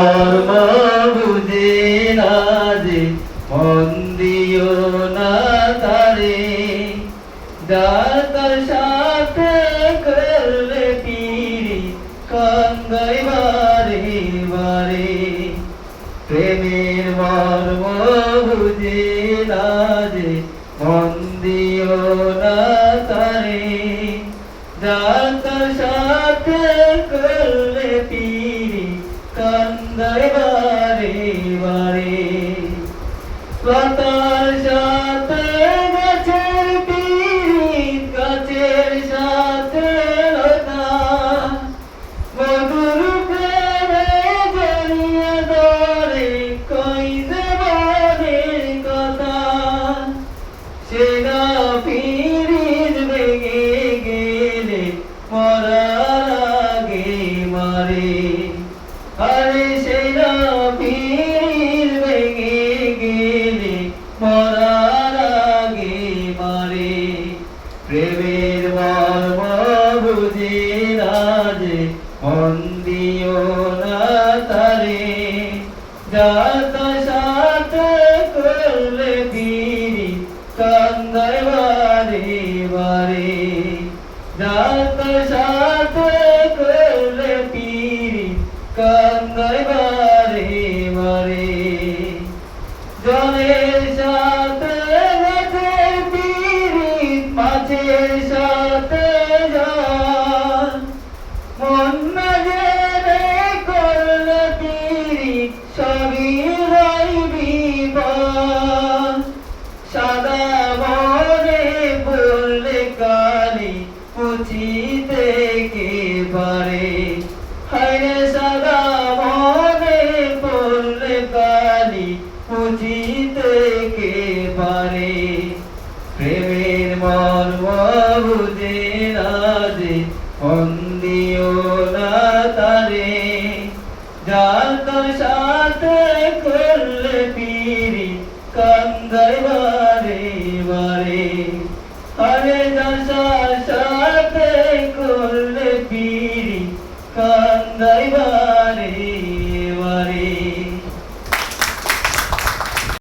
মর্ম বুঝে না যে মন দিও না তারে, যার তার সাথে করলে পিরি কান্দাই বারে বারে। প্রেমের মর্ম বুঝে না যে মন দিও না তারে, যার তার সাথে করলে পিরি কান্দাই বারে বারে। পাতার সাথে গাছের পিরিত, গাছের সাথে লতা, মধুর প্রেমে জড়িয়ে ধরে কই জীবনের কথা। সে না পিরিত ভেঙে গেলে মরার আগে মারে। আরে সে না পিরিত ভেঙে গেলে মরার আগে মারে। প্রেমের মর্ম বুঝে না যে মন দিও না তারে, যার তার সাথে করলে পিরি কান্দাই বারে বারে। যার তার সাথে করলে পিরি কান্দাই বারে বারে। জলের সাথে গাছের পিরিত, মাছের সাথে জল, মন না জেনে করলে পিরিত সবই হয় বিপদ। সাদা মনে পড়লে কালি মুছিতে কে পারে। হায়রে সাদা মনে পড়লে কালি মুছিতে কে পারে। প্রেমের মর্ম বুঝে